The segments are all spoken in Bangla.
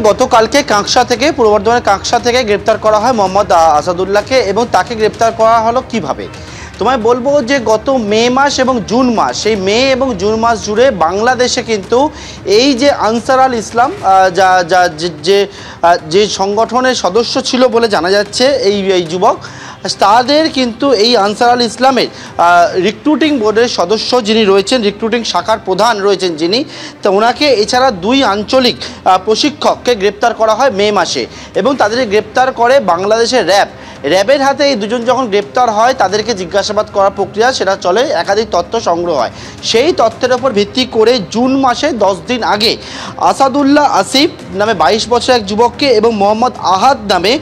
গতকালকে কাঁকসা থেকে পূর্ব বর্ধমানের কাঁকসা থেকে গ্রেপ্তার করা হয় মোহাম্মদ আসাদুল্লাহকে এবং তাকে গ্রেপ্তার করা হলো কিভাবে। তোমায় বলবো যে গত মে মাস এবং জুন মাস, সেই মে এবং জুন মাস জুড়ে বাংলাদেশে কিন্তু এই যে আনসার আল ইসলাম যে সংগঠনের সদস্য ছিল বলে জানা যাচ্ছে এই যুবক, তাদের কিন্তু এই আনসার আল ইসলামের রিক্রুটিং বোর্ডের সদস্য যিনি রয়েছেন, রিক্রুটিং শাখার প্রধান রয়েছেন যিনি, তো ওনাকে এছাড়া 2 আঞ্চলিক প্রশিক্ষককে গ্রেপ্তার করা হয় মে মাসে এবং তাদেরকে গ্রেপ্তার করে বাংলাদেশের র্যাবের হাতে। এই দুজন যখন গ্রেপ্তার হয় তাদেরকে জিজ্ঞাসাবাদ করার প্রক্রিয়া সেটা চলে, একাধিক তথ্য সংগ্রহ হয়। সেই তথ্যের ওপর ভিত্তি করে জুন মাসে 10 দিন আগে আসাদুল্লাহ আসিফ নামে 22 বছরের এক যুবককে এবং মোহাম্মদ আহাদ নামে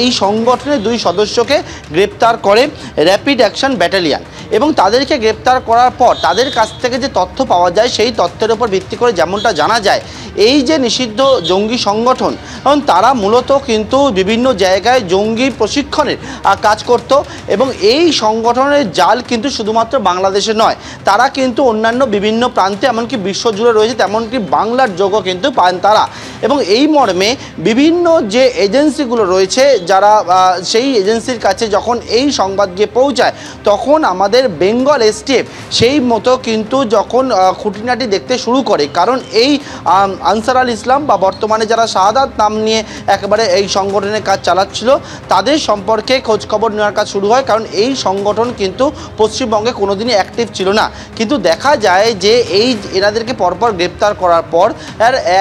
এই সংগঠনের 2 সদস্যকে গ্রেপ্তার করে র্যাপিড অ্যাকশন ব্যাটালিয়ন এবং তাদেরকে গ্রেপ্তার করার পর তাদের কাছ থেকে যে তথ্য পাওয়া যায় সেই তথ্যের ওপর ভিত্তি করে যেমনটা জানা যায়, এই যে নিষিদ্ধ জঙ্গি সংগঠন তারা মূলত কিন্তু বিভিন্ন জায়গায় জঙ্গি প্রশিক্ষণের কাজ করত এবং এই সংগঠনের জাল কিন্তু শুধুমাত্র বাংলাদেশে নয়, তারা কিন্তু অন্যান্য বিভিন্ন প্রান্তে এমনকি বিশ্বজুড়ে রয়েছে, তেমনকি বাংলার যোগও কিন্তু পান তারা। এবং এই মর্মে বিভিন্ন যে এজেন্সিগুলো রয়েছে, যারা সেই এজেন্সির কাছে যখন এই সংবাদ গিয়ে পৌঁছায় তখন আমাদের বেঙ্গল এসটিএফ সেই মতো কিন্তু যখন খুঁটিনাটি দেখতে শুরু করে, কারণ এই আনসার আল ইসলাম বা বর্তমানে যারা শাহাদাত নাম নিয়ে একেবারে এই সংগঠনের কাজ চালাচ্ছিল তাদের সম্পর্কে খোঁজখবর নেওয়ার কাজ শুরু হয়, কারণ এই সংগঠন কিন্তু পশ্চিমবঙ্গে কোনোদিনই অ্যাক্টিভ ছিল না। কিন্তু দেখা যায় যে এনাদেরকে পরপর গ্রেপ্তার করার পর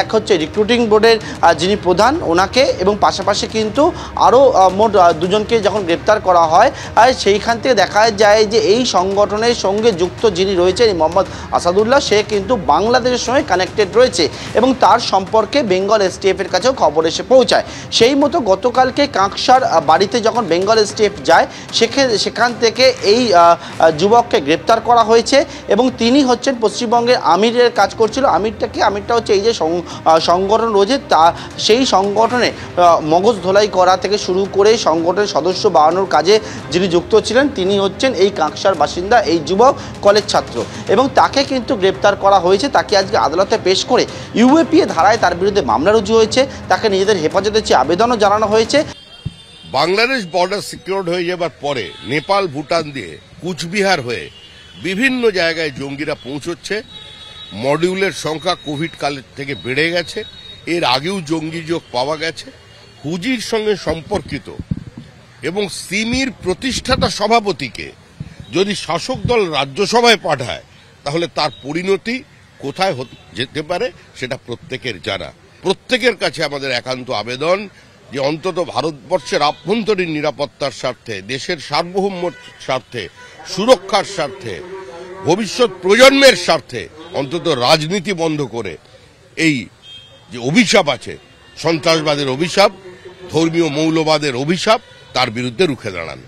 এক হচ্ছে রিক্রুটিং বোর্ডের যিনি প্রধান ওনাকে এবং পাশাপাশি কিন্তু আরও মোট 2 জনকে যখন গ্রেপ্তার করা হয় সেইখান থেকে দেখা যায় যে এই সংগঠনের সঙ্গে যুক্ত যিনি রয়েছেন মোহাম্মদ আসাদুল্লাহ, সে কিন্তু বাংলাদেশের সঙ্গে কানেক্টেড রয়েছে এবং তার সম্পর্কে বেঙ্গল এসটিএফের কাছেও খবর এসে পৌঁছায়। সেই মতো গতকালকে কাঁকসার বাড়িতে যখন বেঙ্গল এসটিএফ যায় সেখান থেকে এই যুবককে গ্রেপ্তার করা হয়েছে এবং তিনি হচ্ছেন পশ্চিমবঙ্গের আমিরের কাজ করছিল। আমিরটা হচ্ছে এই যে সংগঠন রয়েছে সেই সংগঠনে মগজ ধোলাই করা থেকে শুরু করে সংগঠনের সদস্য বানানোর কাজে যিনি যুক্ত ছিলেন তিনি হচ্ছেন এই কাঁকসার বাসিন্দা এই যুবক কলেজ ছাত্র এবং তাকে কিন্তু গ্রেপ্তার করা হয়েছে। তাকে আজকে আদালতে পেশ করে ইউএপিএ ধারায় তার বিরুদ্ধে মামলা রুজু হয়েছে, তাকে নিজেদের হেফাজতে চেয়ে আবেদনও জানানো হয়েছে। বাংলাদেশ বর্ডার সিকিউরড হয়ে যাবার পরে নেপাল ভুটান দিয়ে কুচবিহার হয়ে বিভিন্ন জায়গায় জঙ্গিরা পৌঁছচ্ছে। মডিউলের সংখ্যা কোভিড কালের থেকে বেড়ে গেছে, এর আগেও জঙ্গি যোগ পাওয়া গেছে। হুজির সঙ্গে সম্পর্কিত এবং সিমির প্রতিষ্ঠাতা সভাপতিকে যদি শাসক দল রাজ্যসভায় পাঠায় তাহলে তার পরিণতি কোথায় যেতে পারে সেটা প্রত্যেকের জানা। প্রত্যেকের কাছে আমাদের একান্ত আবেদন যে অন্তত ভারতবর্ষের আভ্যন্তরীণ নিরাপত্তার স্বার্থে, দেশের সার্বভৌমত্বের স্বার্থে, সুরক্ষার স্বার্থে, ভবিষ্যৎ প্রজন্মের স্বার্থে অন্তত রাজনীতি বন্ধ করে এই যে অভিশাপ আছে, সন্ত্রাসবাদের অভিশাপ, ধর্মীয় মৌলবাদের অভিশাপ, তার বিরুদ্ধে রুখে দাঁড়ান।